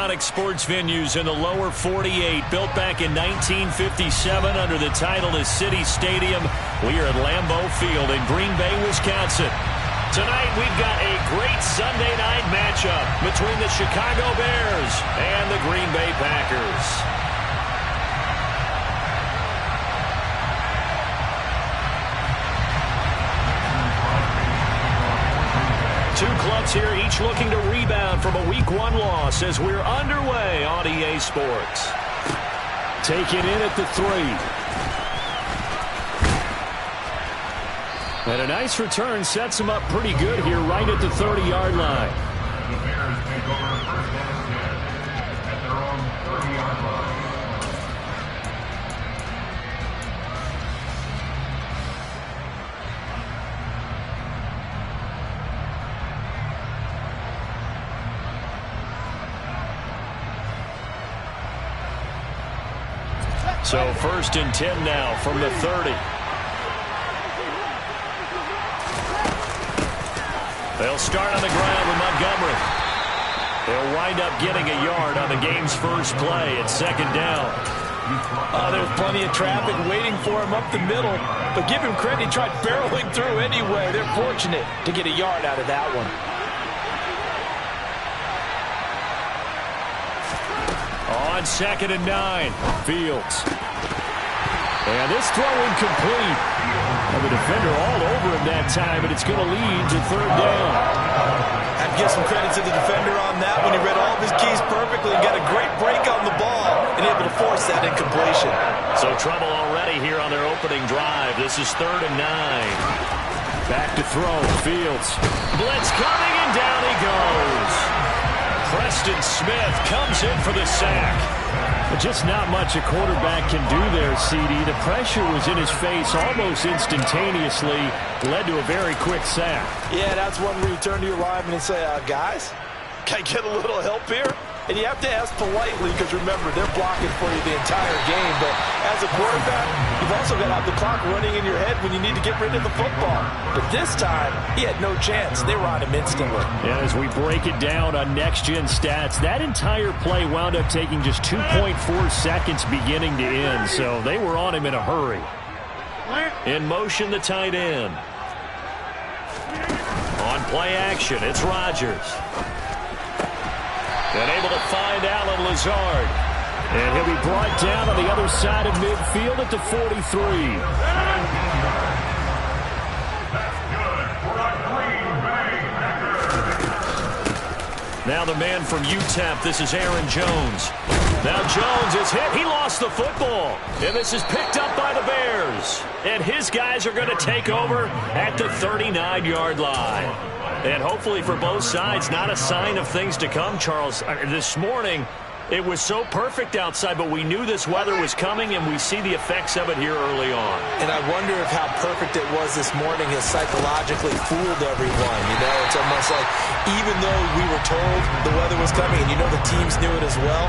iconic sports venues in the lower 48, built back in 1957 under the title of City Stadium. We are at Lambeau Field in Green Bay, Wisconsin. Tonight, we've got a great Sunday night matchup between the Chicago Bears and the Green Bay Packers. Two clubs here, each looking to rebound from a Week 1 loss as we're underway on EA Sports. Take it in at the 3. And a nice return sets him up pretty good here right at the 30-yard line. The Bears take over first and 10 at their own 30-yard line. So first and 10 now from the 30. They'll start on the ground with Montgomery. They'll wind up getting a yard on the game's first play at second down. There's plenty of traffic waiting for him up the middle, but give him credit, he tried barreling through anyway. They're fortunate to get a yard out of that one. On second and 9, Fields. And this throw incomplete. And the defender all over him that time, and it's going to lead to third down. I'd give some credit to the defender on that when he read all of his keys perfectly and got a great break on the ball and able to force that incompletion. So trouble already here on their opening drive. This is third and 9. Back to throw, Fields. Blitz coming, and down he goes. Preston Smith comes in for the sack. But just not much a quarterback can do there, CD. The pressure was in his face almost instantaneously. Led to a very quick sack. Yeah, that's one where you turn to your lineman and say, guys, can I get a little help here? And you have to ask politely because, remember, they're blocking for you the entire game. But as a quarterback, you've also got to have the clock running in your head when you need to get rid of the football. But this time, he had no chance. They were on him instantly. Yeah, as we break it down on next-gen stats, that entire play wound up taking just 2.4 seconds beginning to end. So they were on him in a hurry. In motion, the tight end. On play action, it's Rodgers. And able to find Allen Lazard. And he'll be brought down on the other side of midfield at the 43. Now the man from UTEP, this is Aaron Jones. Now Jones is hit. He lost the football. And this is picked up by the Bears. And his guys are going to take over at the 39-yard line. And hopefully for both sides, not a sign of things to come, Charles. This morning, it was so perfect outside, but we knew this weather was coming, and we see the effects of it here early on. And I wonder if how perfect it was this morning has psychologically fooled everyone. You know, it's almost like even though we were told the weather was coming, and you know the teams knew it as well,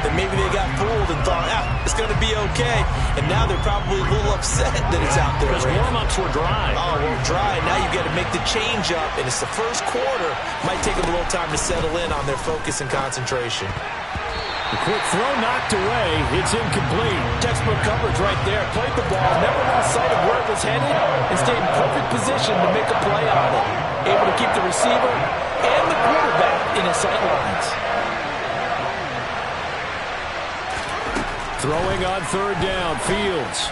that maybe they got fooled and thought, it's going to be okay. And now they're probably a little upset that it's out there. Because warm-ups were dry. Oh, well, dry. Now you've got to make the change up, and it's the first quarter. Might take them a little time to settle in on their focus and concentration. The quick throw knocked away. It's incomplete. Textbook coverage right there. Played the ball, never lost sight of where it was headed, and stayed in perfect position to make a play on it. Able to keep the receiver and the quarterback in his sight lines. Throwing on third down, Fields.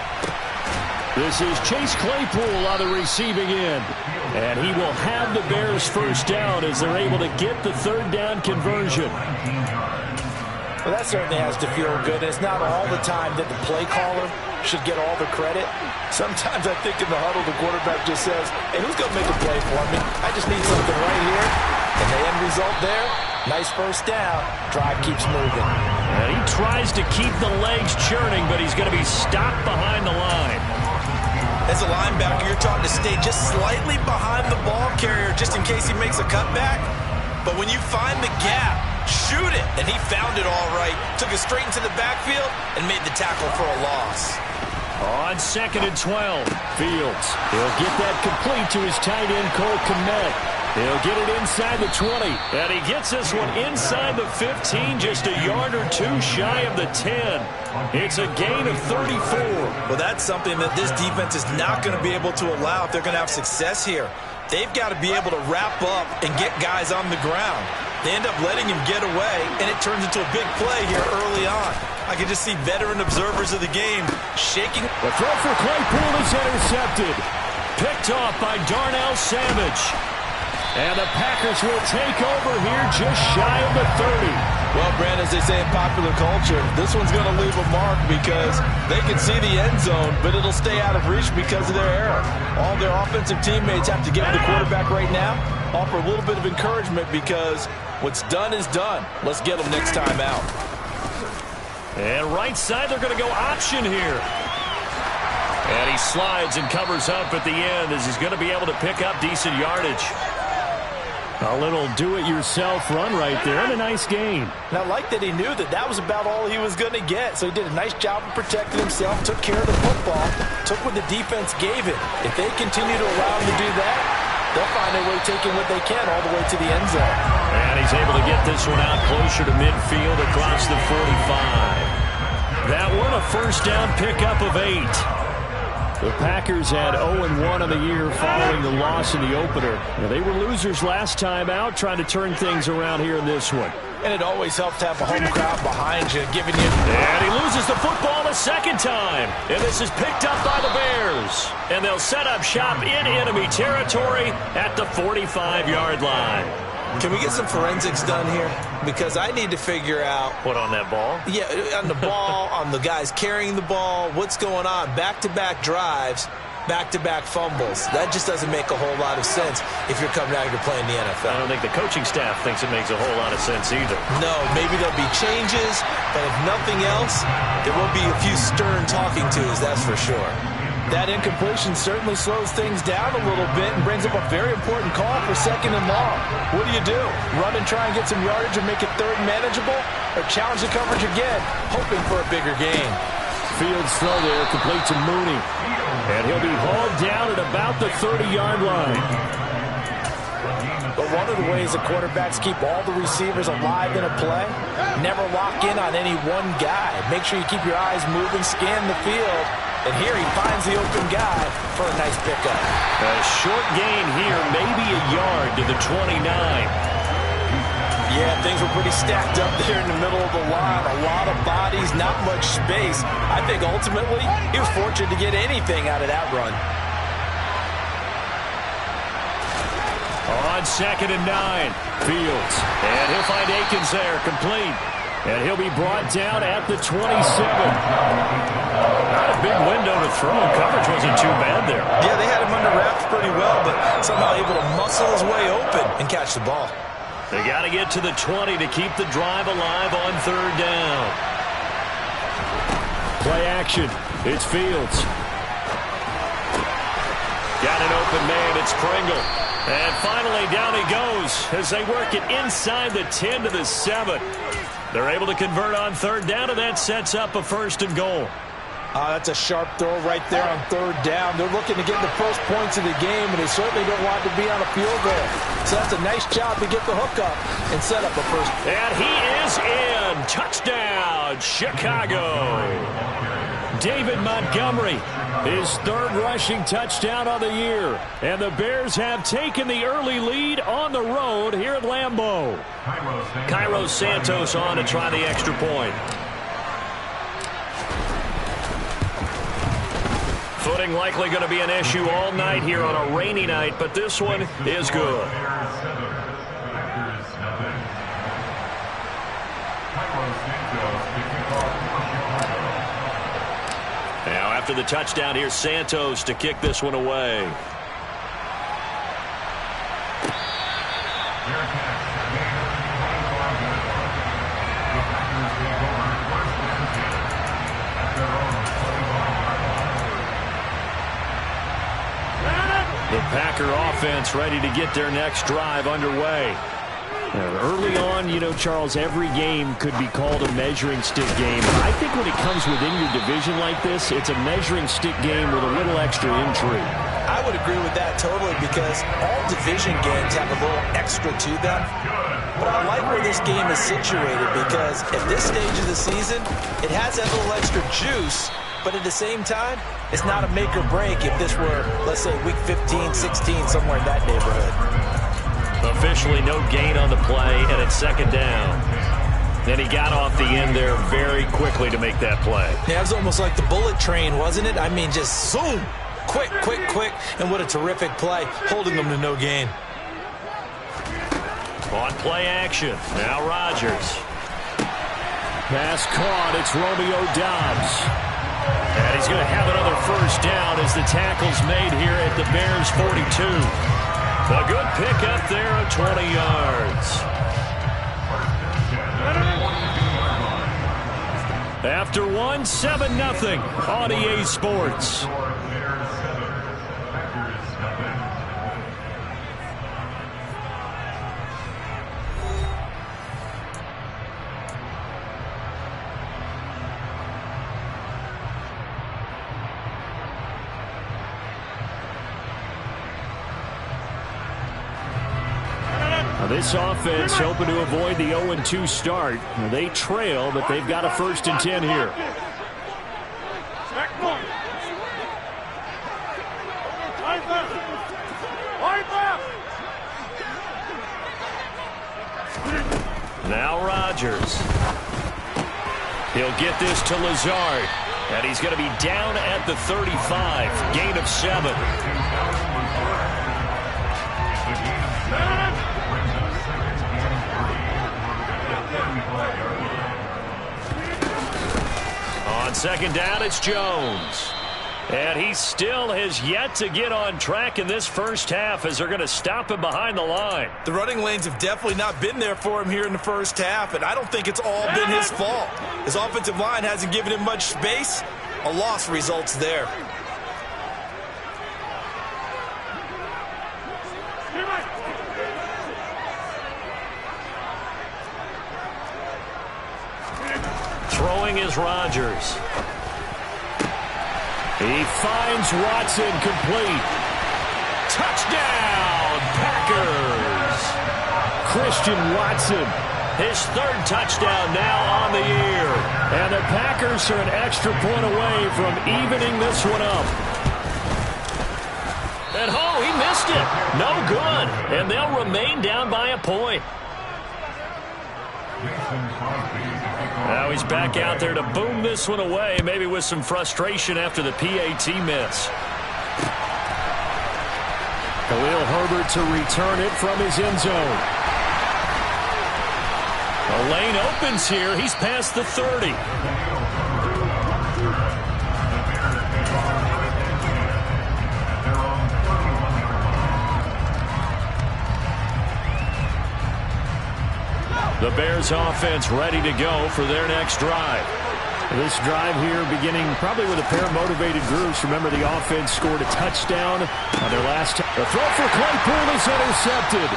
This is Chase Claypool on the receiving end. And he will have the Bears first down as they're able to get the third down conversion. Well, that certainly has to feel good. It's not all the time that the play caller should get all the credit. Sometimes I think in the huddle, the quarterback just says, hey, who's going to make a play for me? I just need something right here. And the end result there, nice first down. Drive keeps moving. And he tries to keep the legs churning, but he's going to be stopped behind the line. As a linebacker, you're taught to stay just slightly behind the ball carrier just in case he makes a cutback. But when you find the gap, shoot it. And he found it all right. Took it straight into the backfield and made the tackle for a loss. On second and 12, Fields. He'll get that complete to his tight end, Cole Kmet. He'll get it inside the 20. And he gets this one inside the 15, just a yard or two shy of the 10. It's a gain of 34. Well, that's something that this defense is not going to be able to allow if they're going to have success here. They've got to be able to wrap up and get guys on the ground. They end up letting him get away, and it turns into a big play here early on. I can just see veteran observers of the game shaking. The throw for Claypool is intercepted. Picked off by Darnell Savage. And the Packers will take over here just shy of the 30. Well, Brand, as they say in popular culture, this one's going to leave a mark because they can see the end zone, but it'll stay out of reach because of their error. All their offensive teammates have to give the quarterback right now, offer a little bit of encouragement because what's done is done. Let's get them next time out. And right side, they're going to go option here. And he slides and covers up at the end as he's going to be able to pick up decent yardage. A little do-it-yourself run right there, and a nice gain. And I like that he knew that that was about all he was going to get. So he did a nice job of protecting himself, took care of the football, took what the defense gave him. If they continue to allow him to do that, they'll find a way taking what they can all the way to the end zone. And he's able to get this one out closer to midfield across the 45. That one a first down pickup of 8. The Packers had 0-1 on the year following the loss in the opener. Now, they were losers last time out, trying to turn things around here in this one. And it always helps to have a home crowd behind you, giving you... And he loses the football the second time. And this is picked up by the Bears. And they'll set up shop in enemy territory at the 45-yard line. Can we get some forensics done here? Because I need to figure out... What, on that ball? Yeah, on the ball, on the guys carrying the ball, what's going on? Back-to-back drives, back-to-back fumbles. That just doesn't make a whole lot of sense if you're coming out here playing the NFL. I don't think the coaching staff thinks it makes a whole lot of sense either. No, maybe there'll be changes, but if nothing else, there will be a few stern talking tos, that's for sure. That incompletion certainly slows things down a little bit and brings up a very important call for second and long. What do? Run and try and get some yardage and make it third manageable? Or challenge the coverage again, hoping for a bigger gain? Fields throw there, complete to Mooney. And he'll be hauled down at about the 30-yard line. But one of the ways the quarterbacks keep all the receivers alive in a play, never lock in on any one guy. Make sure you keep your eyes moving, scan the field. And here he finds the open guy for a nice pickup. A short gain here, maybe a yard to the 29. Yeah, things were pretty stacked up there in the middle of the line. A lot of bodies, not much space. I think ultimately he was fortunate to get anything out of that run. On second and 9, Fields. And he'll find Akins there, complete. And he'll be brought down at the 27. Not a big window to throw. Coverage wasn't too bad there. Yeah, they had him under wraps pretty well, but somehow able to muscle his way open and catch the ball. They got to get to the 20 to keep the drive alive on third down. Play action. It's Fields. Got an open man. It's Pringle. And finally down he goes as they work it inside the 10 to the 7. They're able to convert on third down, and that sets up a first and goal. That's a sharp throw right there on third down. They're looking to get the first points of the game, and they certainly don't want to be on a field goal. So that's a nice job to get the hook up and set up a first. And he is in. Touchdown, Chicago. David Montgomery, his third rushing touchdown of the year. And the Bears have taken the early lead on the road here at Lambeau. Cairo Santos on to try the extra point. Footing likely going to be an issue all night here on a rainy night, but this one is good. Now after the touchdown, here's Santos to kick this one away. The Packer offense ready to get their next drive underway. Early on, you know, Charles, every game could be called a measuring stick game. I think when it comes within your division like this, it's a measuring stick game with a little extra intrigue. I would agree with that totally because all division games have a little extra to them. But I like where this game is situated because at this stage of the season, it has that little extra juice, but at the same time, it's not a make or break if this were, let's say, week 15, 16, somewhere in that neighborhood. Officially no gain on the play, and it's second down. Then he got off the end there very quickly to make that play. Yeah, it was almost like the bullet train, wasn't it? I mean, just zoom, quick, quick, quick, and what a terrific play, holding them to no gain. On play action, now Rodgers. Pass caught, it's Romeo Doubs. And he's going to have another first down as the tackle's made here at the Bears' 42. A good pickup there of 20 yards. After one, 7-0 on EA Sports. This offense hoping to avoid the 0-2 start. They trail, but they've got a 1st and 10 here. Now Rodgers. He'll get this to Lazard. And he's going to be down at the 35. Gain of 7. On second down, it's Jones. And he still has yet to get on track in this first half as they're going to stop him behind the line. The running lanes have definitely not been there for him here in the first half, and I don't think it's all been his fault. His offensive line hasn't given him much space. A loss results there. Throwing is Rodgers. He finds Watson complete. Touchdown, Packers. Christian Watson, his 3rd touchdown now on the year. And the Packers are an extra point away from evening this one up. And oh, he missed it. No good. And they'll remain down by a point. Now he's back out there to boom this one away, maybe with some frustration after the PAT miss. Khalil Herbert to return it from his end zone. The lane opens here. He's past the 30. The Bears offense ready to go for their next drive. This drive here beginning probably with a pair of motivated groups. Remember, the offense scored a touchdown on their last time. The throw for Claypool is intercepted.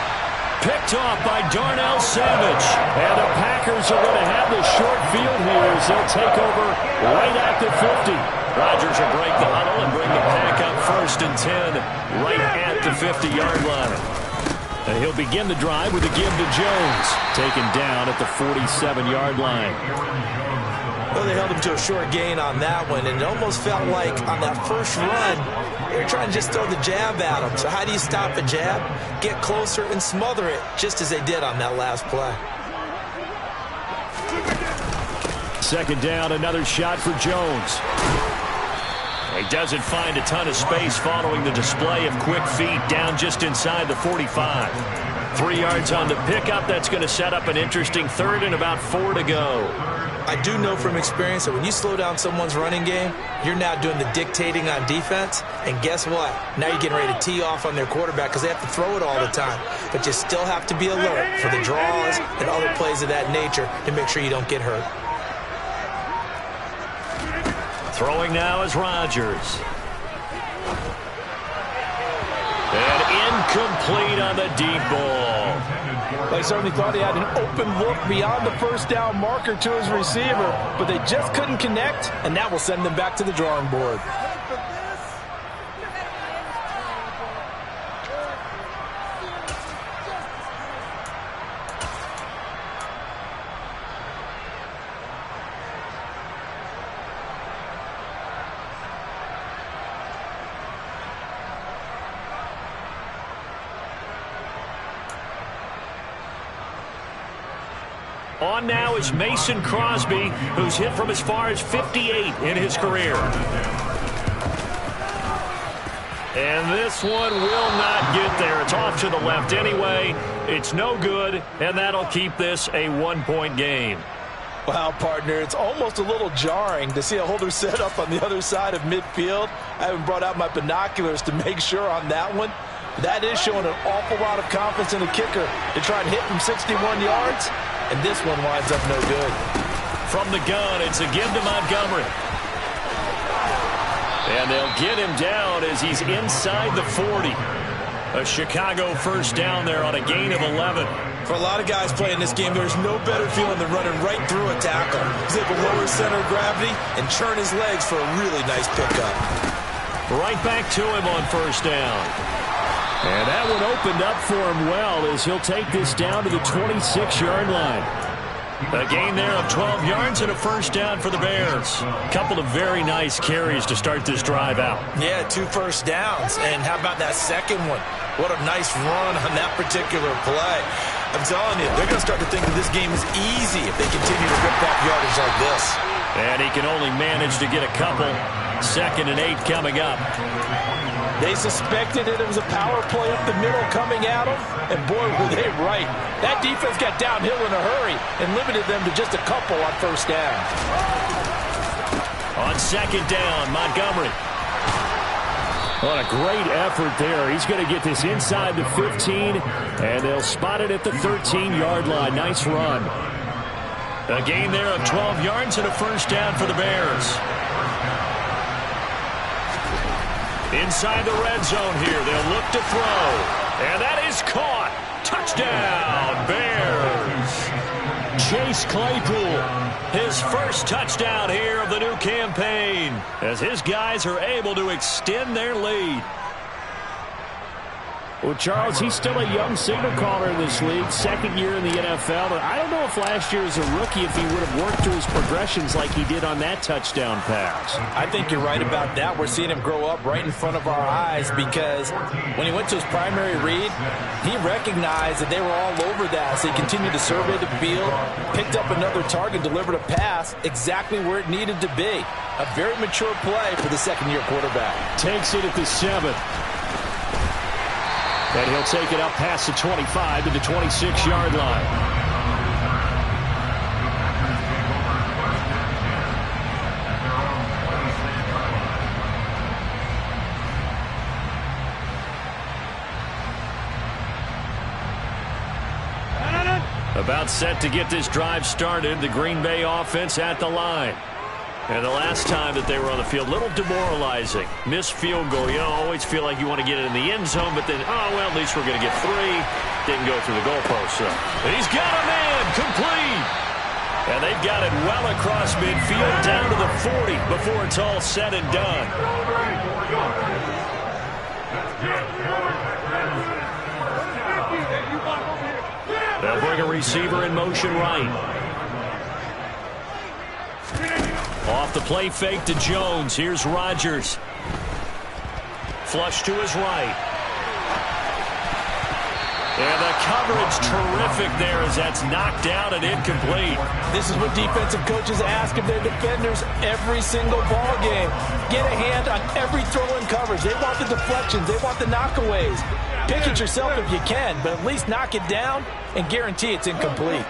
Picked off by Darnell Savage. And the Packers are going to have the short field here as they'll take over right at the 50. Rodgers will break the huddle and bring the Pack up 1st and 10 right at the 50-yard line. And he'll begin the drive with a give to Jones. Taken down at the 47-yard line. Well, they held him to a short gain on that one, and it almost felt like on that first run, they were trying to just throw the jab at him. So how do you stop a jab? Get closer and smother it, just as they did on that last play. Second down, another shot for Jones. He doesn't find a ton of space following the display of quick feet down just inside the 45. 3 yards on the pickup. That's going to set up an interesting 3rd and about 4 to go. I do know from experience that when you slow down someone's running game, you're now doing the dictating on defense. And guess what? Now you're getting ready to tee off on their quarterback because they have to throw it all the time. But you still have to be alert for the draws and other plays of that nature to make sure you don't get hurt. Throwing now is Rodgers. And incomplete on the deep ball. They certainly thought he had an open look beyond the first down marker to his receiver, but they just couldn't connect, and that will send them back to the drawing board. On now is Mason Crosby, who's hit from as far as 58 in his career. And this one will not get there. It's off to the left anyway. It's no good, and that'll keep this a one-point game. Wow, partner, it's almost a little jarring to see a holder set up on the other side of midfield. I haven't brought out my binoculars to make sure on that one. That is showing an awful lot of confidence in the kicker to try and hit from 61 yards, and this one winds up no good. From the gun, it's a give to Montgomery. And they'll get him down as he's inside the 40. A Chicago first down there on a gain of 11. For a lot of guys playing this game, there's no better feeling than running right through a tackle. He's able to lower his center of gravity and churn his legs for a really nice pickup. Right back to him on first down. And that one opened up for him well as he'll take this down to the 26-yard line. A gain there of 12 yards and a first down for the Bears. A couple of very nice carries to start this drive out. Yeah, 2 first downs. And how about that second one? What a nice run on that particular play. I'm telling you, they're going to start to think that this game is easy if they continue to rip off yardage like this. And he can only manage to get a couple. 2nd and 8 coming up. They suspected that it was a power play up the middle coming at them, and boy, were they right. That defense got downhill in a hurry and limited them to just a couple on first down. On 2nd down, Montgomery. What a great effort there. He's going to get this inside the 15, and they'll spot it at the 13-yard line. Nice run. A gain there of 12 yards and a first down for the Bears. Inside the red zone here, they'll look to throw. And that is caught. Touchdown, Bears. Chase Claypool, his first touchdown here of the new campaign, as his guys are able to extend their lead. Well, Charles, he's still a young signal caller in this league, 2nd year in the NFL. But I don't know if last year as a rookie, if he would have worked through his progressions like he did on that touchdown pass. I think you're right about that. We're seeing him grow up right in front of our eyes because when he went to his primary read, he recognized that they were all over that. So he continued to survey the field, picked up another target, delivered a pass exactly where it needed to be. A very mature play for the 2nd-year quarterback. Takes it at the 7th. And he'll take it up past the 25 to the 26-yard line. About set to get this drive started. The Green Bay offense at the line. And the last time that they were on the field, a little demoralizing. Missed field goal. You always feel like you want to get it in the end zone, but then, oh, well, at least we're going to get 3. Didn't go through the goalpost, so. And he's got a man complete. And they've got it well across midfield down to the 40 before it's all said and done. They'll bring a receiver in motion right. Off the play fake to Jones. Here's Rodgers. Flush to his right. And the coverage terrific there as that's knocked down and incomplete. This is what defensive coaches ask of their defenders every single ball game. Get a hand on every throw in coverage. They want the deflections. They want the knockaways. Pick it yourself if you can, but at least knock it down and guarantee it's incomplete.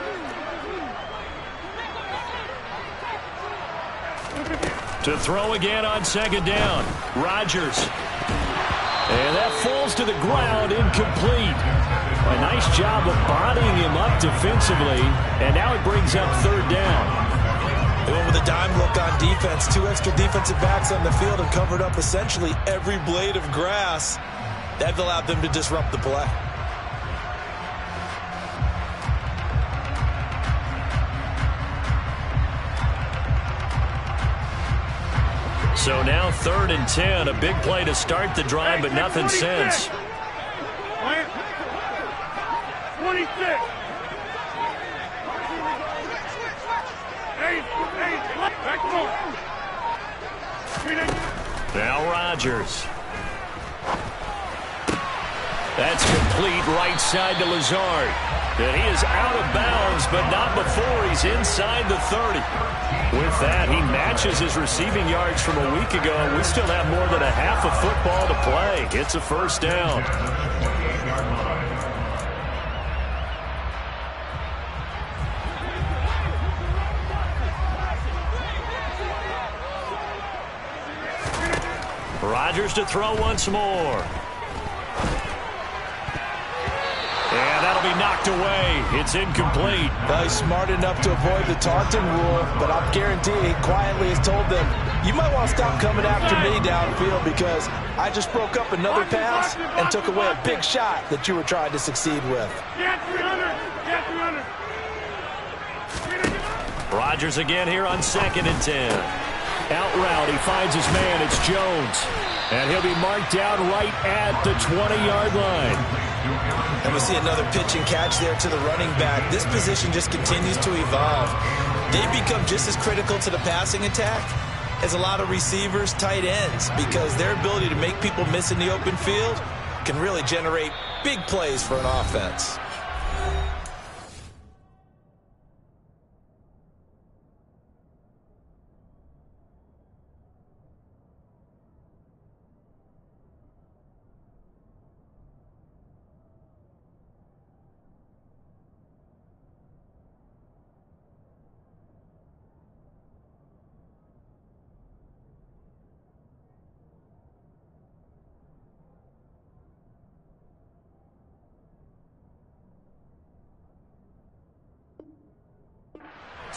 To throw again on 2nd down. Rodgers. And that falls to the ground, incomplete. A nice job of bodying him up defensively. And now it brings up 3rd down. They went with a dime look on defense. 2 extra defensive backs on the field and covered up essentially every blade of grass. That allowed them to disrupt the play. So now 3rd and 10. A big play to start the drive, but nothing since. 26. Now Rodgers. That's complete right side to Lazard. And he is out of bounds, but not before he's inside the 30. With that, he matches his receiving yards from a week ago. We still have more than a half of football to play. It's a first down. Rodgers to throw once more. And that'll be knocked away. It's incomplete. Well, he's smart enough to avoid the taunting rule, but I'm guaranteeing he quietly has told them, you might want to stop coming after me downfield because I just broke up another pass and took away a big shot that you were trying to succeed with. Rodgers again here on 2nd and 10. Out route, he finds his man. It's Jones. And he'll be marked down right at the 20-yard line. And we see another pitch and catch there to the running back. This position just continues to evolve. They become just as critical to the passing attack as a lot of receivers, tight ends, because their ability to make people miss in the open field can really generate big plays for an offense.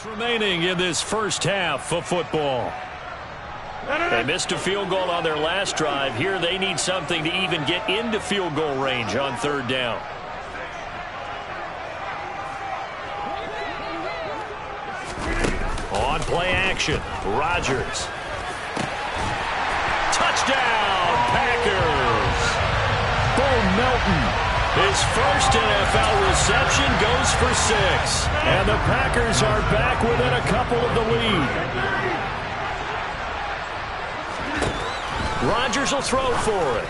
Remaining in this first half of football. They missed a field goal on their last drive. Here they need something to even get into field goal range on 3rd down. On play action, Rodgers. Touchdown, Packers. Bo Melton. His first NFL reception goes for 6. And the Packers are back within a couple of the lead. Rodgers will throw for it.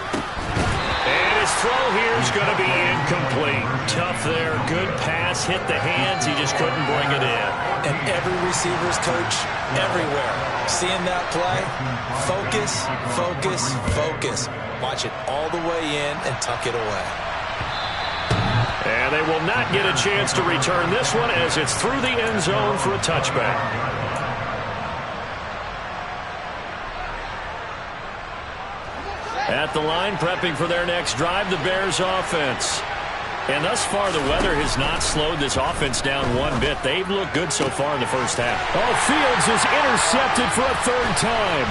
And his throw here is going to be incomplete. Tough there. Good pass. Hit the hands. He just couldn't bring it in. And every receiver's coach everywhere. Seeing that play, focus, focus, focus. Watch it all the way in and tuck it away. And they will not get a chance to return this one as it's through the end zone for a touchback. At the line, prepping for their next drive, the Bears offense. And thus far, the weather has not slowed this offense down one bit. They've looked good so far in the first half. Oh, Fields is intercepted for a 3rd time.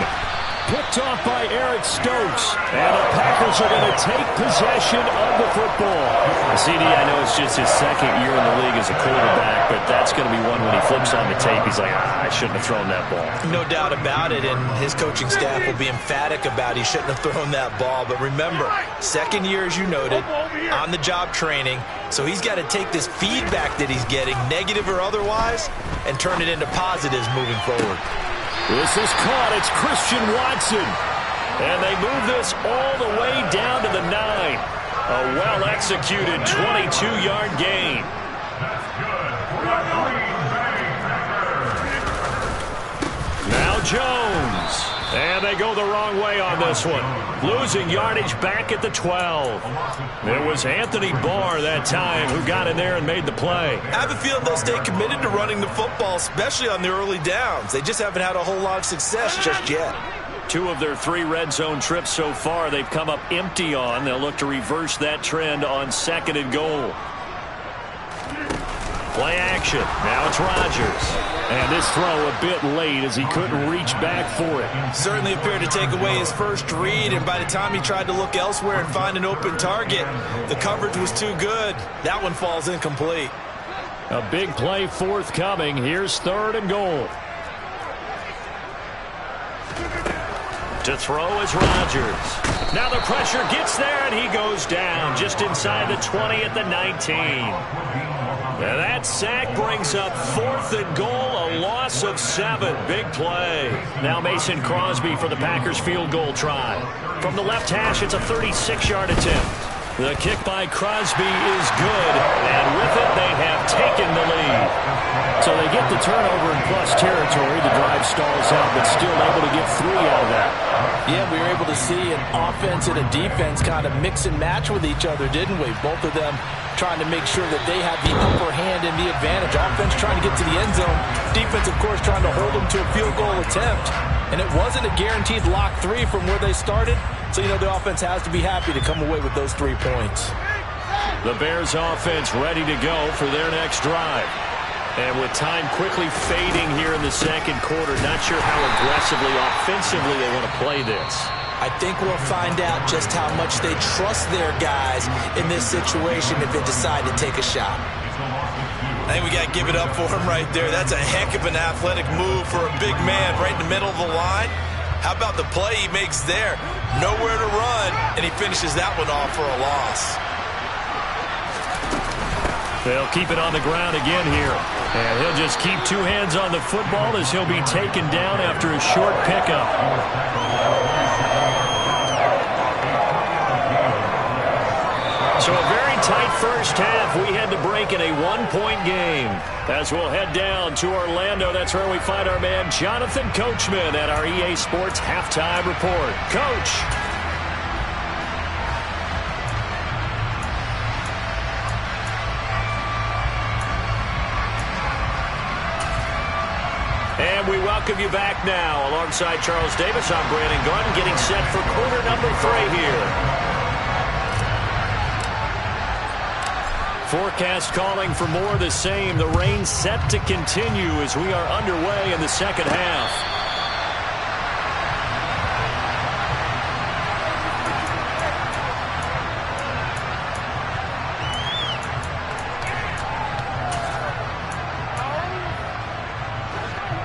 Picked off by Eric Stokes. And the Packers are going to take possession of the football. CD, I know it's just his 2nd year in the league as a quarterback, but that's going to be one when he flips on the tape. He's like, I shouldn't have thrown that ball. No doubt about it, and his coaching staff will be emphatic about he shouldn't have thrown that ball. But remember, 2nd year, as you noted, on-the-job training. So he's got to take this feedback that he's getting, negative or otherwise, and turn it into positives moving forward. This is caught. It's Christian Watson. And they move this all the way down to the 9. A well-executed 22-yard gain. Now Jones. And they go the wrong way on this one. Losing yardage back at the 12. It was Anthony Barr that time who got in there and made the play. I have a feeling they'll stay committed to running the football, especially on the early downs. They just haven't had a whole lot of success just yet. 2 of their 3 red zone trips so far they've come up empty on. They'll look to reverse that trend on 2nd and goal. Play action. Now it's Rodgers. And this throw a bit late as he couldn't reach back for it. Certainly appeared to take away his first read, and by the time he tried to look elsewhere and find an open target, the coverage was too good. That one falls incomplete. A big play forthcoming. Here's 3rd and goal. To throw is Rodgers. Now the pressure gets there, and he goes down just inside the 20 at the 19. And that sack brings up 4th and goal, a loss of 7. Big play. Now Mason Crosby for the Packers field goal try. From the left hash, it's a 36-yard attempt. The kick by Crosby is good, and with it, they have taken the lead. So they get the turnover in plus territory. The drive stalls out, but still able to get 3 out of that. Yeah, we were able to see an offense and a defense kind of mix and match with each other, didn't we? Both of them trying to make sure that they have the upper hand and the advantage. Offense trying to get to the end zone. Defense, of course, trying to hold them to a field goal attempt. And it wasn't a guaranteed lock 3 from where they started. So, the offense has to be happy to come away with those 3 points. The Bears offense ready to go for their next drive. And with time quickly fading here in the second quarter, not sure how aggressively, offensively they want to play this. I think we'll find out just how much they trust their guys in this situation if they decide to take a shot. I think we got to give it up for him right there. That's a heck of an athletic move for a big man right in the middle of the line. How about the play he makes there? Nowhere to run, and he finishes that one off for a loss. They'll keep it on the ground again here. And he'll just keep 2 hands on the football as he'll be taken down after a short pickup. So a very tight first half. We had to break in a 1-point game. As we'll head down to Orlando, that's where we find our man Jonathan Coachman at our EA Sports Halftime Report. Coach. And we welcome you back now. Alongside Charles Davis, I'm Brandon Gordon, getting set for quarter number 3 here. Forecast calling for more of the same. The rain set to continue as we are underway in the second half.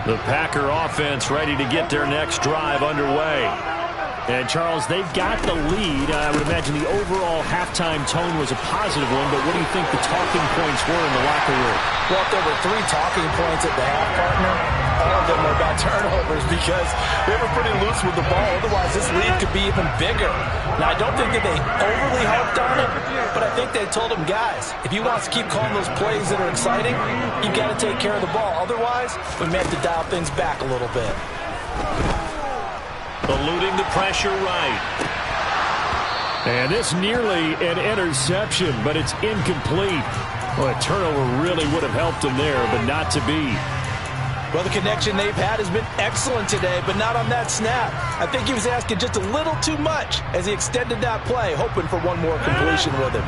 The Packer offense ready to get their next drive underway. And, Charles, they've got the lead. I would imagine the overall halftime tone was a positive one, but what do you think the talking points were in the locker room? Well, if there were 3 talking points at the half, partner, all of them were about turnovers because they were pretty loose with the ball. Otherwise, this lead could be even bigger. Now, I don't think that they overly harped on it, but I think they told them, guys, if you want to keep calling those plays that are exciting, you've got to take care of the ball. Otherwise, we may have to dial things back a little bit. Eluding the pressure right. And this nearly an interception, but it's incomplete. Well, a turnover really would have helped them there, but not to be. Well, the connection they've had has been excellent today, but not on that snap. I think he was asking just a little too much as he extended that play, hoping for one more completion with him.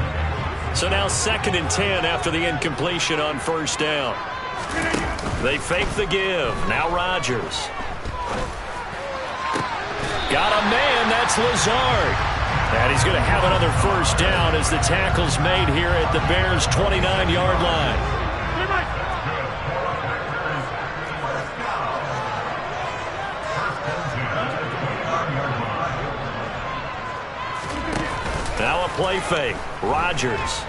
So now 2nd and 10 after the incompletion on first down. They fake the give. Now Rodgers. Got a man, that's Lazard. And he's going to have another first down as the tackle's made here at the Bears' 29-yard line. Now a play fake. Rodgers.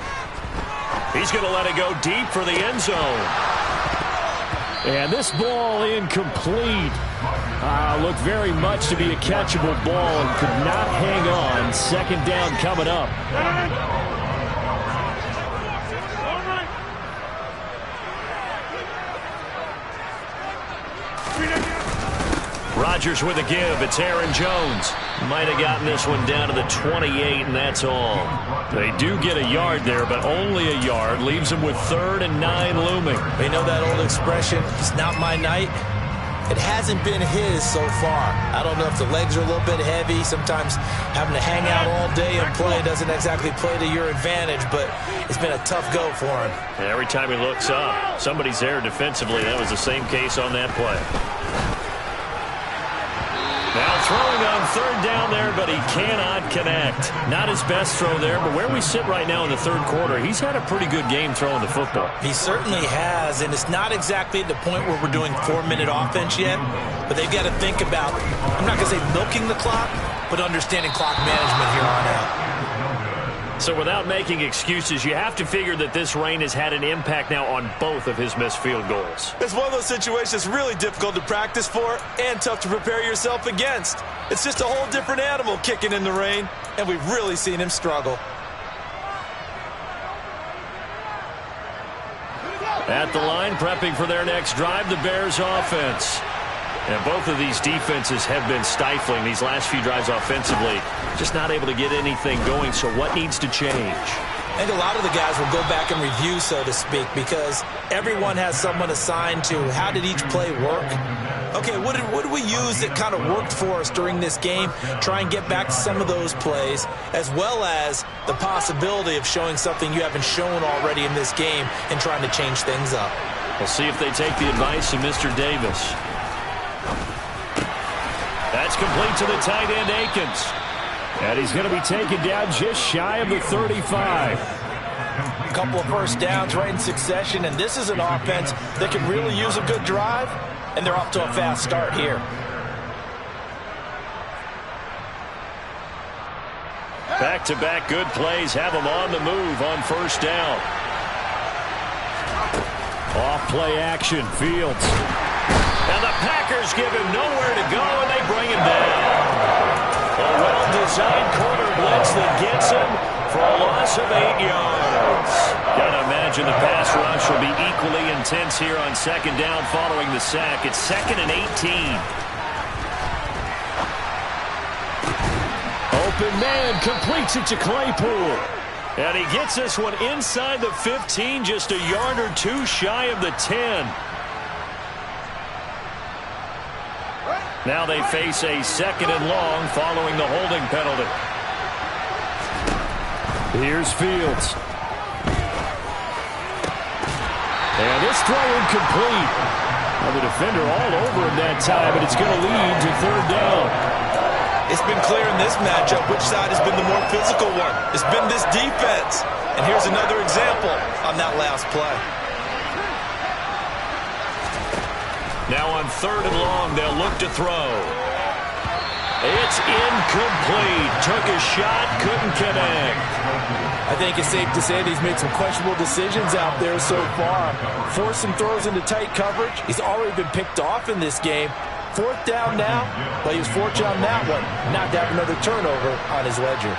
He's going to let it go deep for the end zone. And this ball incomplete. Looked very much to be a catchable ball and could not hang on. 2nd down coming up. Rodgers with a give. It's Aaron Jones. Might have gotten this one down to the 28, and that's all. They do get a yard there, but only a yard. Leaves them with 3rd and 9 looming. You know that old expression, it's not my night? It hasn't been his so far. I don't know if the legs are a little bit heavy. Sometimes having to hang out all day and play doesn't exactly play to your advantage, but it's been a tough go for him. And every time he looks up, somebody's there defensively. That was the same case on that play. Now throwing on 3rd down there, but he cannot connect. Not his best throw there, but where we sit right now in the 3rd quarter, he's had a pretty good game throwing the football. He certainly has, and it's not exactly at the point where we're doing 4-minute offense yet, but they've got to think about, I'm not going to say milking the clock, but understanding clock management here on out. So without making excuses, you have to figure that this rain has had an impact now on both of his missed field goals. It's one of those situations really difficult to practice for and tough to prepare yourself against. It's just a whole different animal kicking in the rain, and we've really seen him struggle. At the line, prepping for their next drive, the Bears offense. And both of these defenses have been stifling these last few drives offensively. Just not able to get anything going, so what needs to change? I think a lot of the guys will go back and review, so to speak, because everyone has someone assigned to how did each play work. Okay, what did we use that kind of worked for us during this game? Try and get back to some of those plays, as well as the possibility of showing something you haven't shown already in this game and trying to change things up. We'll see if they take the advice of Mr. Davis. That's complete to the tight end, Akins. And he's going to be taken down just shy of the 35. A couple of first downs right in succession, and this is an offense that can really use a good drive, and they're off to a fast start here. Back-to-back good plays have them on the move on first down. Off play action, Fields. And the Packers give him nowhere to go, and they bring him down. A well-designed corner blitz that gets him for a loss of 8 yards. Gotta imagine the pass rush will be equally intense here on second down following the sack. It's 2nd and 18. Open man completes it to Claypool. And he gets this one inside the 15, just a yard or two shy of the 10. Now they face a 2nd and long following the holding penalty. Here's Fields. And this throw incomplete. Well, the defender all over him that time, and it's going to lead to 3rd down. It's been clear in this matchup which side has been the more physical one. It's been this defense. And here's another example on that last play. Now on 3rd and long, they'll look to throw. It's incomplete. Took a shot, couldn't connect. I think it's safe to say that he's made some questionable decisions out there so far. Forced some throws into tight coverage. He's already been picked off in this game. 4th down now, but he was fortunate on that one not to have another turnover on his ledger.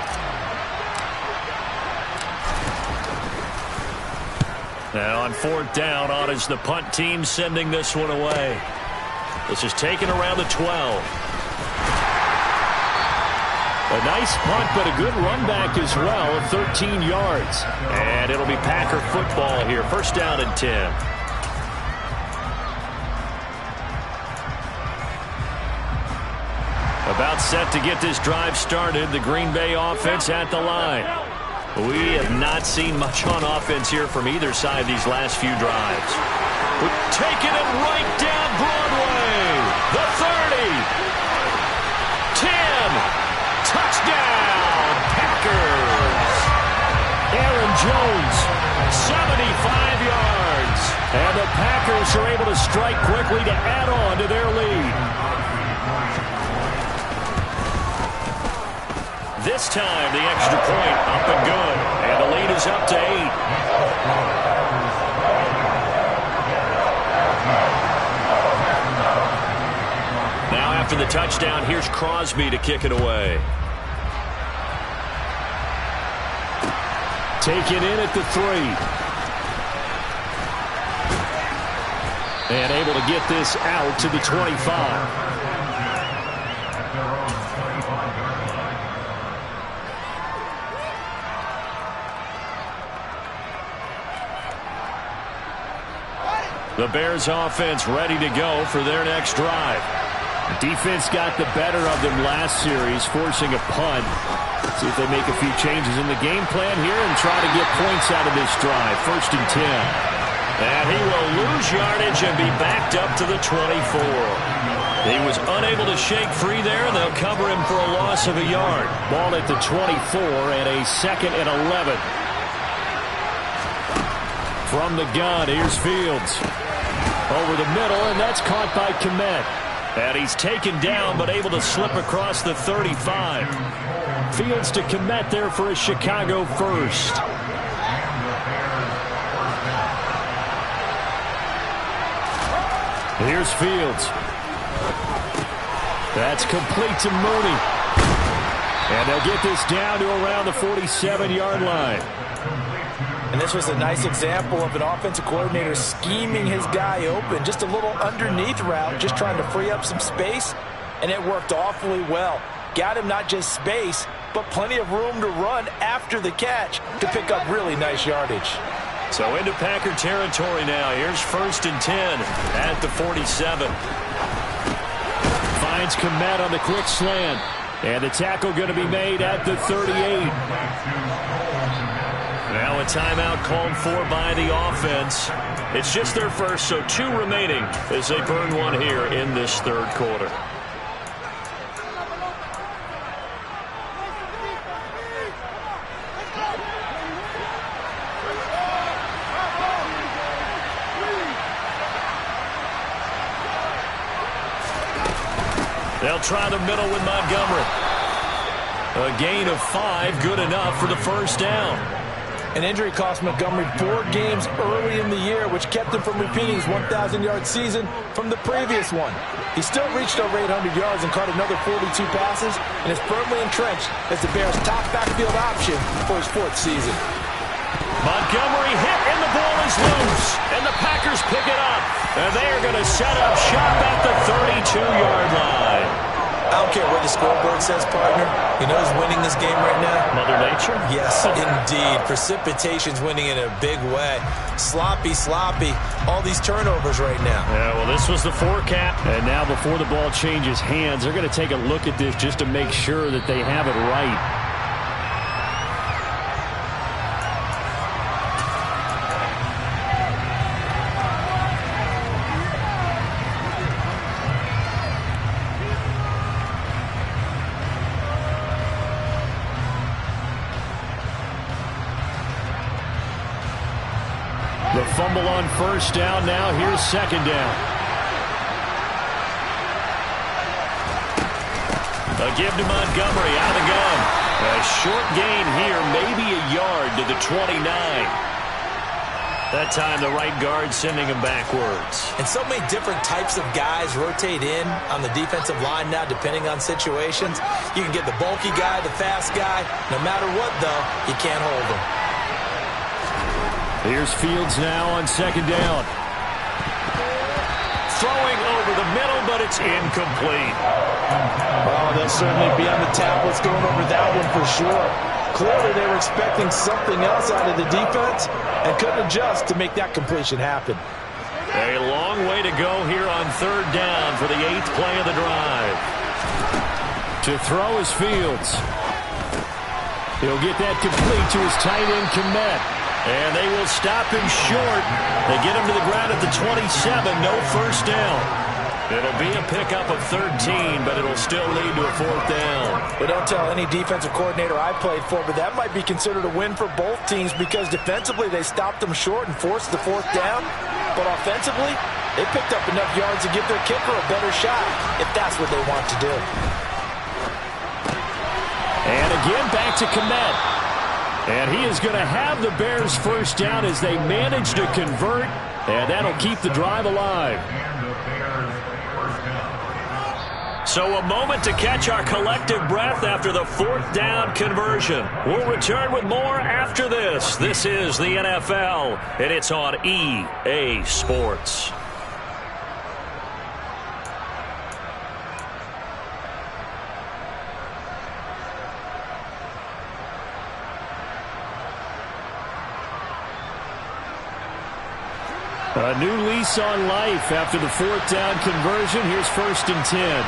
Now on 4th down, on is the punt team sending this one away. This is taken around the 12. A nice punt, but a good run back as well of 13 yards. And it'll be Packer football here. 1st down and 10. About set to get this drive started. The Green Bay offense at the line. We have not seen much on offense here from either side these last few drives. We're taking it right down Broadway. The 30. 10. Touchdown, Packers. Aaron Jones. 75 yards. And the Packers are able to strike quickly to add on to their lead. This time, the extra point up and good. And the lead is up to 8. Now after the touchdown, here's Crosby to kick it away. Taken in at the 3. And able to get this out to the 25. The Bears offense ready to go for their next drive. Defense got the better of them last series, forcing a punt. See if they make a few changes in the game plan here and try to get points out of this drive. 1st and 10. And he will lose yardage and be backed up to the 24. He was unable to shake free there, and they'll cover him for a loss of a yard. Ball at the 24 and a 2nd and 11. From the gun, here's Fields. Over the middle, and that's caught by Kmet. And he's taken down, but able to slip across the 35. Fields to Kmet there for a Chicago first. Here's Fields. That's complete to Mooney. And they'll get this down to around the 47-yard line. And this was a nice example of an offensive coordinator scheming his guy open. Just a little underneath route, just trying to free up some space, and it worked awfully well. Got him not just space, but plenty of room to run after the catch to pick up really nice yardage. So into Packer territory now. Here's 1st and 10 at the 47. Finds Kmet on the quick slant. And the tackle going to be made at the 38. Now a timeout called for by the offense. It's just their first, so 2 remaining as they burn one here in this 3rd quarter. They'll try the middle with Montgomery. A gain of 5, good enough for the 1st down. An injury cost Montgomery 4 games early in the year, which kept him from repeating his 1,000-yard season from the previous one. He still reached over 800 yards and caught another 42 passes and is firmly entrenched as the Bears' top backfield option for his 4th season. Montgomery hit, and the ball is loose. And the Packers pick it up. And they are going to set up shop at the 32-yard line. I don't care what the scoreboard says, partner. You know who's winning this game right now? Mother Nature? Yes, indeed. Precipitation's winning in a big way. Sloppy. All these turnovers right now. Yeah, well, this was the forecast. And now before the ball changes hands, they're going to take a look at this just to make sure that they have it right. The fumble on 1st down. Now here's 2nd down. A give to Montgomery out of the gun. A short gain here, maybe a yard to the 29. That time the right guard sending him backwards. And so many different types of guys rotate in on the defensive line now depending on situations. You can get the bulky guy, the fast guy. No matter what, though, you can't hold him. Here's Fields now on 2nd down. Throwing over the middle, but it's incomplete. Oh, they'll certainly be on the tablets going over that one for sure. Clearly they were expecting something else out of the defense and couldn't adjust to make that completion happen. A long way to go here on 3rd down for the 8th play of the drive. To throw is Fields. He'll get that complete to his tight end, Kmet. And they will stop him short. They get him to the ground at the 27. No 1st down. It'll be a pickup of 13, but it'll still lead to a 4th down. But don't tell any defensive coordinator I played for, but that might be considered a win for both teams because defensively they stopped them short and forced the 4th down. But offensively, they picked up enough yards to give their kicker a better shot if that's what they want to do. And again, back to Kmet. And he is going to have the Bears' 1st down as they manage to convert, and that'll keep the drive alive. So a moment to catch our collective breath after the 4th down conversion. We'll return with more after this. This is the NFL, and it's on EA Sports. A new lease on life after the 4th down conversion. Here's 1st and 10.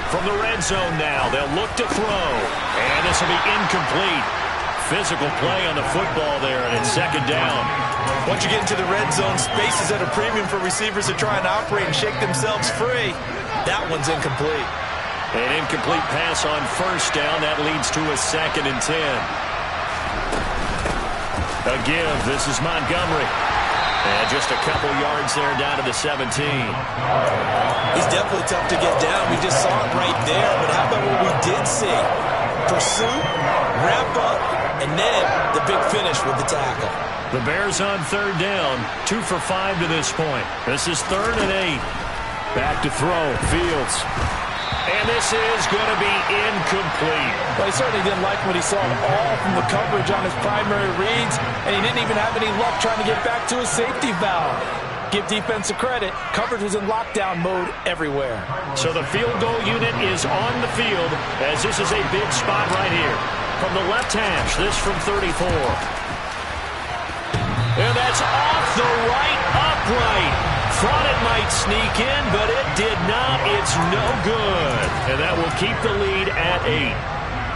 From the red zone now, they'll look to throw. And this will be incomplete. Physical play on the football there, and it's 2nd down. Once you get into the red zone, space is at a premium for receivers to try and operate and shake themselves free. That one's incomplete. An incomplete pass on 1st down. That leads to a 2nd and 10. A give. This is Montgomery. And just a couple yards there down to the 17. He's definitely tough to get down. We just saw it right there. But how about what we did see? Pursuit, wrap up, and then the big finish with the tackle. The Bears on 3rd down. 2 for 5 to this point. This is 3rd and 8. Back to throw. Fields. And this is going to be incomplete. Well, he certainly didn't like what he saw at all from the coverage on his primary reads, and he didn't even have any luck trying to get back to his safety valve. Give defensive credit. Coverage was in lockdown mode everywhere. So the field goal unit is on the field as this is a big spot right here. From the left hash, this from 34. And that's off the right upright. Thought it might sneak in, but it did not. It's no good. And that will keep the lead at 8.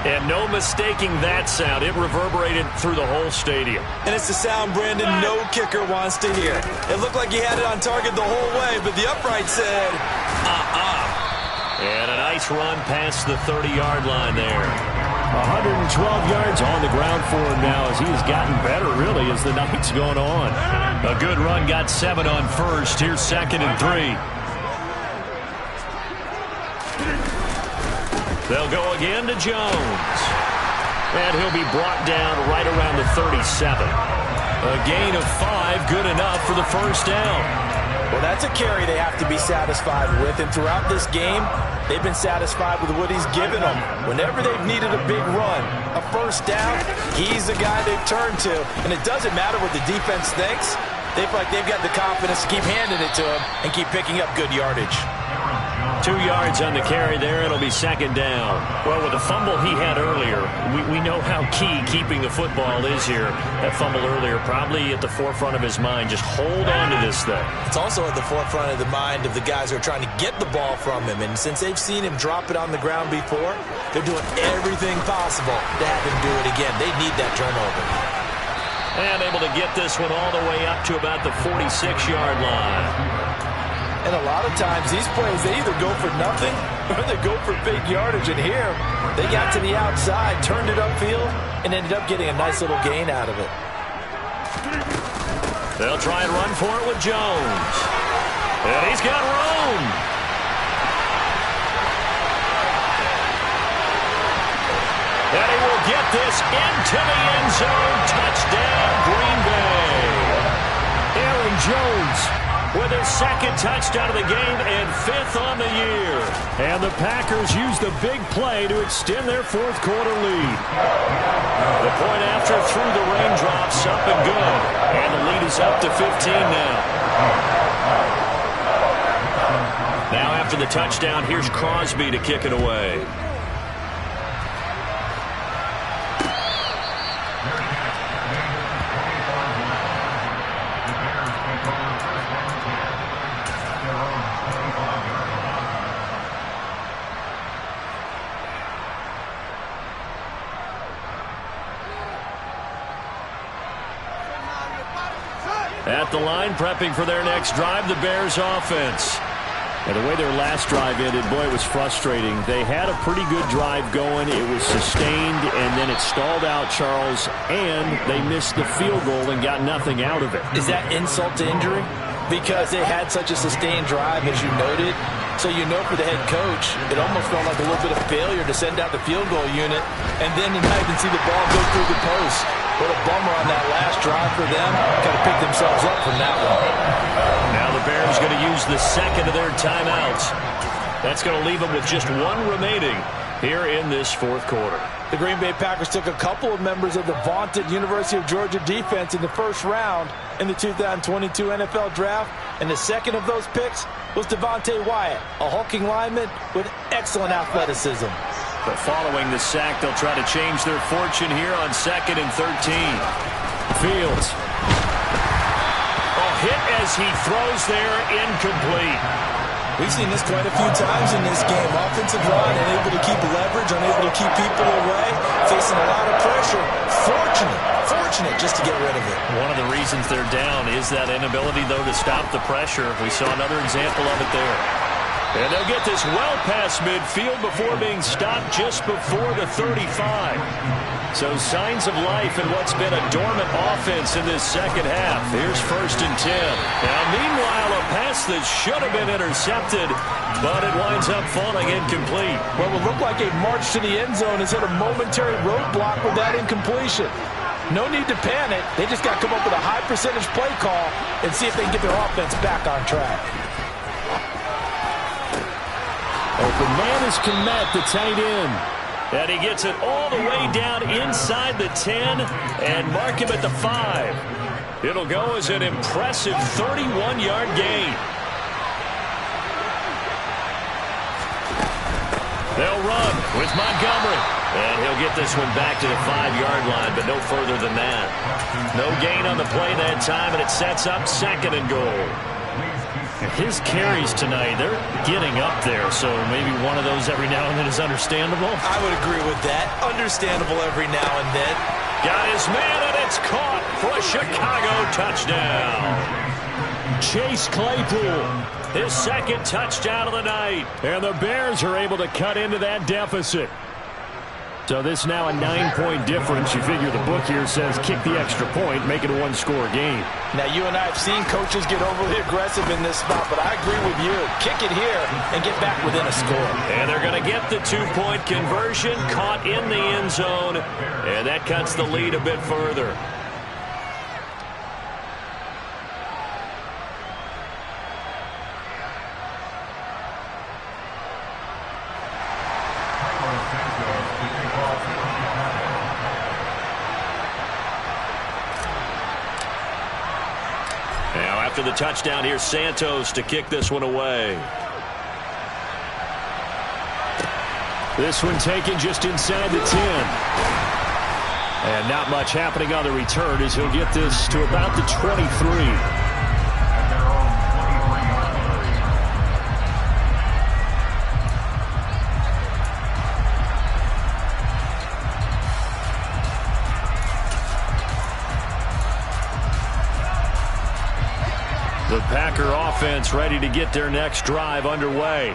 And no mistaking that sound. It reverberated through the whole stadium. And it's the sound, Brandon, no kicker wants to hear. It looked like he had it on target the whole way, but the upright said, And a nice run past the 30-yard line there. 112 yards on the ground for him now as he has gotten better, really, as the night's gone on. A good run, got 7 on first. Here's 2nd and 3. They'll go again to Jones. And he'll be brought down right around the 37. A gain of 5, good enough for the first down. Well, that's a carry they have to be satisfied with, and throughout this game, they've been satisfied with what he's given them. Whenever they've needed a big run, a first down, he's the guy they've turned to. And it doesn't matter what the defense thinks. They feel like they've got the confidence to keep handing it to him and keep picking up good yardage. 2 yards on the carry there. It'll be 2nd down. Well, with the fumble he had earlier, we know how key keeping the football is here. That fumble earlier probably at the forefront of his mind. Just hold on to this thing. It's also at the forefront of the mind of the guys who are trying to get the ball from him. And since they've seen him drop it on the ground before, they're doing everything possible to have him do it again. They need that turnover. And able to get this one all the way up to about the 46-yard line. And a lot of times, these plays, they either go for nothing or they go for big yardage. And here, they got to the outside, turned it upfield, and ended up getting a nice little gain out of it. They'll try and run for it with Jones. And he's got room. And he will get this into the end zone. Touchdown, Green Bay. Aaron Jones with his 2nd touchdown of the game and 5th on the year. And the Packers use the big play to extend their 4th quarter lead. The point after through the raindrops, up and good. And the lead is up to 15 now. Now after the touchdown, here's Crosby to kick it away. At the line, prepping for their next drive, the Bears offense. And the way their last drive ended, boy, it was frustrating. They had a pretty good drive going. It was sustained, and then it stalled out, Charles, and they missed the field goal and got nothing out of it. Is that insult to injury? Because they had such a sustained drive, as you noted. So you know for the head coach, it almost felt like a little bit of failure to send out the field goal unit, and then to not even see the ball go through the post. What a bummer on that last drive for them. Got to pick themselves up from that one. Now the Bears going to use the 2nd of their timeouts. That's going to leave them with just 1 remaining here in this 4th quarter. The Green Bay Packers took a couple of members of the vaunted University of Georgia defense in the 1st round in the 2022 NFL Draft, and the 2nd of those picks was Devontae Wyatt, a hulking lineman with excellent athleticism. But following the sack, they'll try to change their fortune here on 2nd and 13. Fields. A hit as he throws there, incomplete. We've seen this quite a few times in this game. Offensive line unable to keep leverage, unable to keep people away, facing a lot of pressure. Fortunate just to get rid of it. One of the reasons they're down is that inability, though, to stop the pressure. We saw another example of it there. And they'll get this well past midfield before being stopped just before the 35. So signs of life in what's been a dormant offense in this 2nd half. Here's 1st and 10. Now, meanwhile, a pass that should have been intercepted, but it winds up falling incomplete. What would look like a march to the end zone has hit a momentary roadblock with that incompletion. No need to panic. They just got to come up with a high percentage play call and see if they can get their offense back on track. Open man is Komet, the tight end. And he gets it all the way down inside the 10 and mark him at the 5. It'll go as an impressive 31-yard gain. They'll run with Montgomery. And he'll get this one back to the 5-yard line, but no further than that. No gain on the play that time, and it sets up 2nd and goal. His carries tonight, they're getting up there, so maybe one of those every now and then is understandable. I would agree with that. Understandable every now and then. Got his man, and it's caught for a Chicago touchdown. Chase Claypool, his 2nd touchdown of the night. And the Bears are able to cut into that deficit. So this now a 9-point difference. You figure the book here says kick the extra point, make it a 1-score game. Now, you and I have seen coaches get overly aggressive in this spot, but I agree with you. Kick it here and get back within a score. And they're going to get the 2-point conversion, caught in the end zone, and that cuts the lead a bit further. After the touchdown, here's Santos to kick this one away. This one taken just inside the 10. And not much happening on the return as he'll get this to about the 23. The Packer offense ready to get their next drive underway.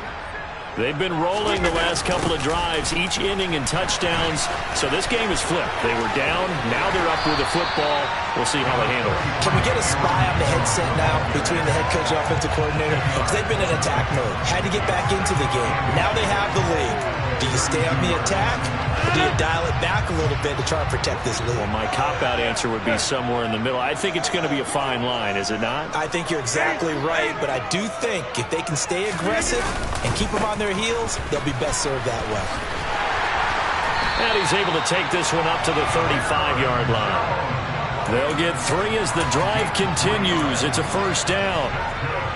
They've been rolling the last couple of drives, each inning in touchdowns. So this game is flipped. They were down. Now they're up with the football. We'll see how they handle it. Can we get a spy on the headset now between the head coach and offensive coordinator? Because they've been in attack mode. Had to get back into the game. Now they have the lead. Do you stay on the attack, or do you dial it back a little bit to try and protect this lead? Well, my cop-out answer would be somewhere in the middle. I think it's going to be a fine line, is it not? I think you're exactly right, but I do think if they can stay aggressive and keep them on their heels, they'll be best served that way. And he's able to take this one up to the 35-yard line. They'll get 3 as the drive continues. It's a 1st down.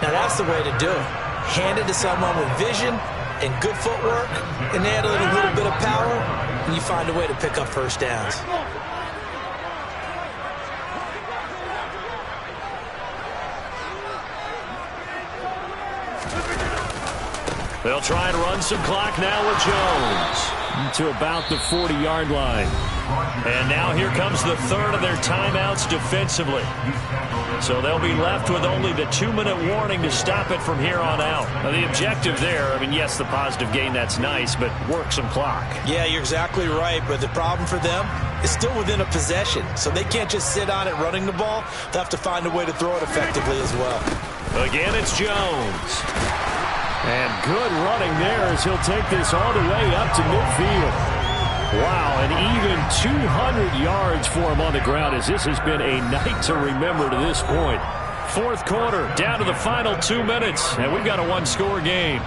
Now that's the way to do it. Hand it to someone with vision and good footwork, and add a little bit of power, and you find a way to pick up 1st downs. They'll try and run some clock now with Jones. To about the 40-yard line. And now here comes the 3rd of their timeouts defensively. So they'll be left with only the 2-minute warning to stop it from here on out. Now the objective there, I mean, yes, the positive gain, that's nice, but work some clock. Yeah, you're exactly right, but the problem for them is still within a possession. So they can't just sit on it running the ball. They'll have to find a way to throw it effectively as well. Again, it's Jones. And good running there as he'll take this all the way up to midfield. Wow, and even 200 yards for him on the ground as this has been a night to remember to this point. 4th quarter, down to the final 2 minutes, and we've got a 1-score game.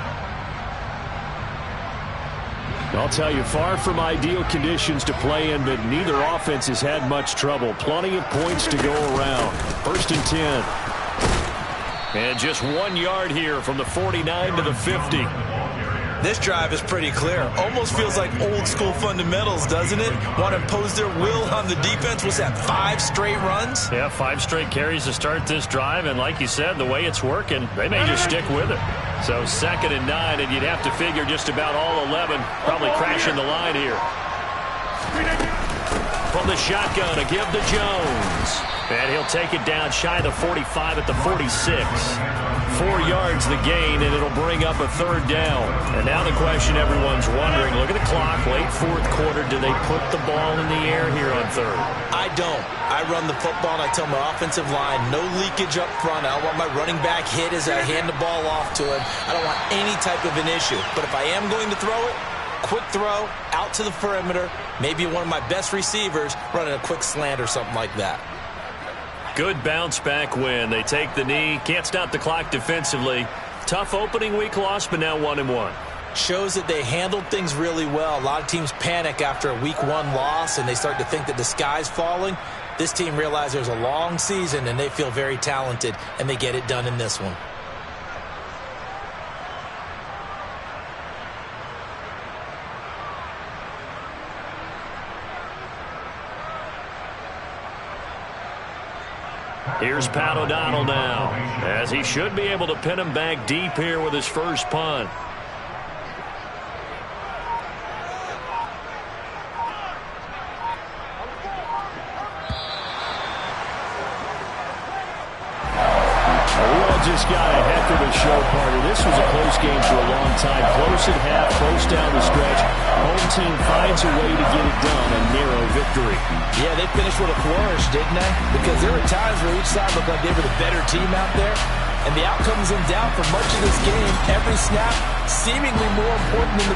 I'll tell you, far from ideal conditions to play in, but neither offense has had much trouble. Plenty of points to go around. 1st and 10. And just 1 yard here from the 49 to the 50. This drive is pretty clear. Almost feels like old school fundamentals, doesn't it? Want to impose their will on the defense. What's that, 5 straight runs? Yeah, 5 straight carries to start this drive. And like you said, the way it's working, they may just stick with it. So 2nd and 9, and you'd have to figure just about all 11 probably crashing the line here. From the shotgun, a give to Jones. And he'll take it down shy of the 45 at the 46. 4 yards the gain, and it'll bring up a 3rd down. And now the question everyone's wondering, look at the clock, late 4th quarter, do they put the ball in the air here on 3rd? I don't. I run the football, and I tell my offensive line, no leakage up front. I don't want my running back hit as I hand the ball off to him. I don't want any type of an issue. But if I am going to throw it, quick throw, out to the perimeter, maybe one of my best receivers running a quick slant or something like that. Good bounce back win. They take the knee. Can't stop the clock defensively. Tough opening week loss, but now 1-1. shows that they handled things really well. A lot of teams panic after a week 1 loss, and they start to think that the sky's falling. This team realized there's a long season, and they feel very talented, and they get it done in this one. Here's Pat O'Donnell now, as he should be able to pin him back deep here with his first punt. Just got a heck of a show, partner. This was a close game for a long time. Close at half, close down the stretch. Home team finds a way to get it done. A narrow victory. Yeah, they finished with a flourish, didn't they? Because there were times where each side looked like they were the better team out there. And the outcome's in doubt for much of this game. Every snap seemingly more important than the